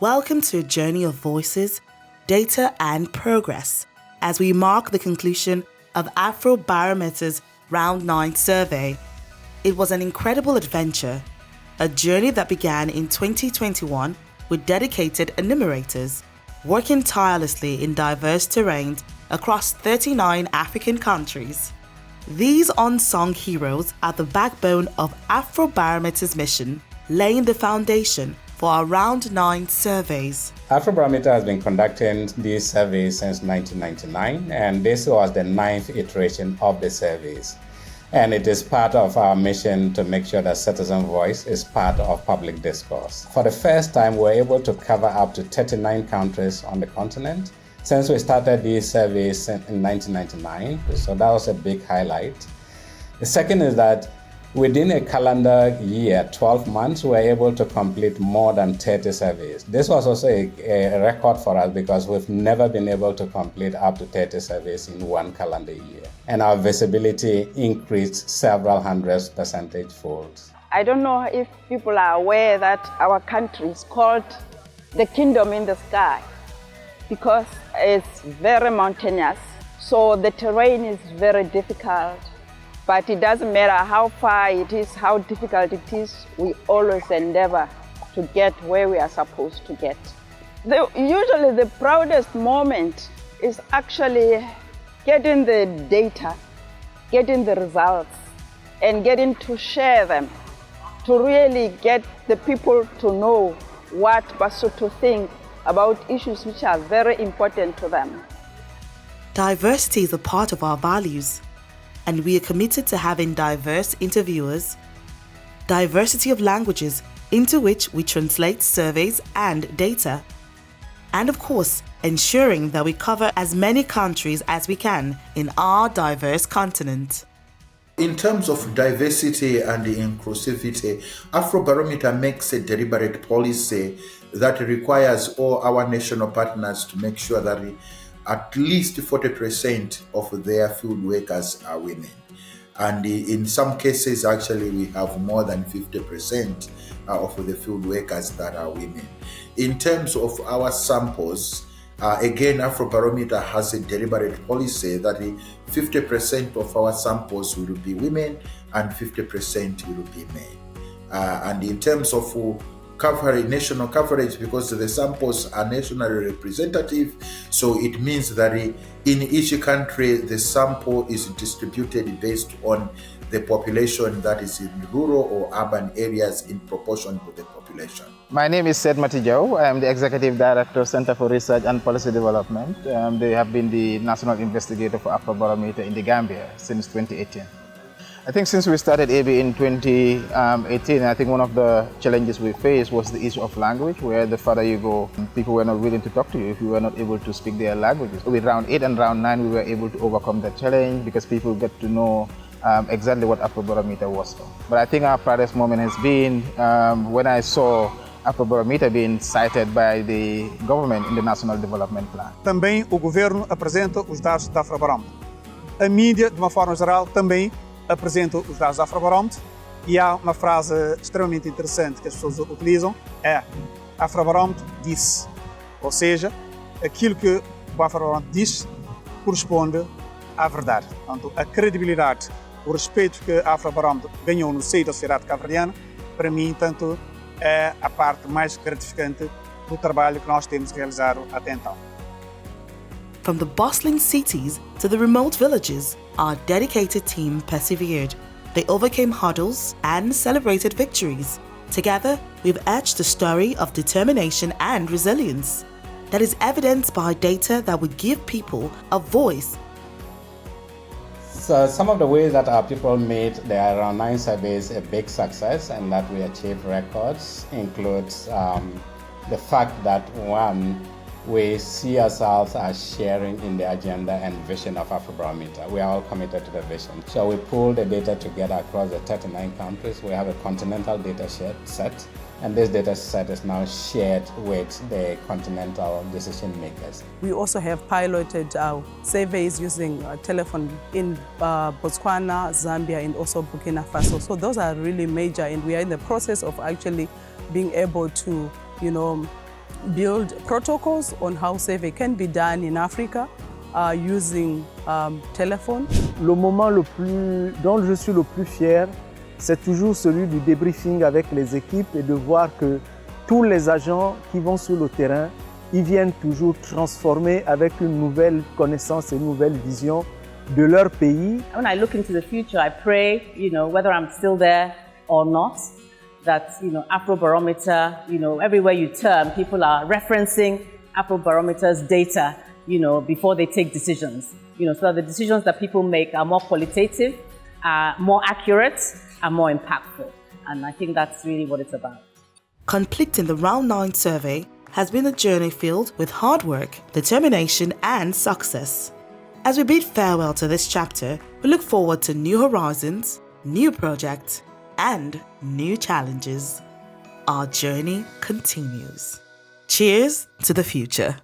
Welcome to a journey of voices, data and progress as we mark the conclusion of Afrobarometer's Round 9 survey. It was an incredible adventure, a journey that began in 2021 with dedicated enumerators working tirelessly in diverse terrains across 39 African countries. These unsung heroes are the backbone of Afrobarometer's mission, laying the foundation for our Round 9 surveys. Afrobarometer has been conducting these surveys since 1999, and this was the 9th iteration of the surveys. And it is part of our mission to make sure that citizen voice is part of public discourse. For the first time, we're able to cover up to 39 countries on the continent since we started these surveys in 1999, so that was a big highlight. The second is that within a calendar year, 12 months, we were able to complete more than 30 surveys. This was also a record for us because we've never been able to complete up to 30 surveys in one calendar year. And our visibility increased several hundred percentage folds. I don't know if people are aware that our country is called the kingdom in the sky because it's very mountainous, so the terrain is very difficult. But it doesn't matter how far it is, how difficult it is, we always endeavor to get where we are supposed to get. Usually the proudest moment is actually getting the data, getting the results, and getting to share them, to really get the people to know what Basotho think about issues which are very important to them. Diversity is a part of our values, and we are committed to having diverse interviewers, diversity of languages into which we translate surveys and data, and of course, ensuring that we cover as many countries as we can in our diverse continent. In terms of diversity and inclusivity, Afrobarometer makes a deliberate policy that requires all our national partners to make sure that at least 40% of their field workers are women. And in some cases, actually, we have more than 50% of the field workers that are women. In terms of our samples, again, Afrobarometer has a deliberate policy that 50% of our samples will be women and 50% will be men. And in terms of coverage, national coverage, because the samples are nationally representative, so it means that in each country the sample is distributed based on the population that is in rural or urban areas in proportion to the population. My name is Seth Matijau. I am the Executive Director, Center for Research and Policy Development. They have been the national investigator for Afrobarometer in the Gambia since 2018. I think since we started AB in 2018, I think one of the challenges we faced was the issue of language, where the further you go, people were not willing to talk to you if you were not able to speak their languages. With round 8 and round 9, we were able to overcome that challenge because people get to know exactly what Afrobarometer was for. But I think our proudest moment has been when I saw Afrobarometer being cited by the government in the National Development Plan. Também o governo apresenta os dados da Afrobarometer. A mídia, de uma forma geral, também apresenta os dados da Afrobarometer, e há uma frase extremamente interessante que as pessoas utilizam, é Afrobarometer disse, ou seja, aquilo que o Afrobarometer diz corresponde à verdade. Portanto, a credibilidade, o respeito que a Afrobarometer ganhou no seio da sociedade cabo-verdiana, para mim, tanto é a parte mais gratificante do trabalho que nós temos realizado até então. From the bustling cities to the remote villages, our dedicated team persevered. They overcame hurdles and celebrated victories. Together, we've etched a story of determination and resilience that is evidenced by data that would give people a voice. So some of the ways that our people made their round 9 surveys a big success and that we achieved records includes the fact that, one, we see ourselves as sharing in the agenda and vision of Afrobarometer. We are all committed to the vision. So we pull the data together across the 39 countries. We have a continental data set, and this data set is now shared with the continental decision makers. We also have piloted surveys using telephone in Botswana, Zambia, and also Burkina Faso. So those are really major, and we are in the process of actually being able to, build protocols on how survey can be done in Africa using telephone. Le moment dont je suis le plus fier, c'est toujours celui du débriefing avec les équipes et de voir que tous les agents qui vont sur le terrain, ils viennent toujours transformer avec une nouvelle connaissance et une nouvelle vision de leur pays. When I look into the future, I pray, whether I'm still there or not, that, Afrobarometer, everywhere you turn, people are referencing Afrobarometer's data, before they take decisions, so that the decisions that people make are more qualitative, are more accurate, are more impactful. And I think that's really what it's about. Completing the Round 9 survey has been a journey filled with hard work, determination, and success. As we bid farewell to this chapter, we look forward to new horizons, new projects, and new challenges. Our journey continues. Cheers to the future.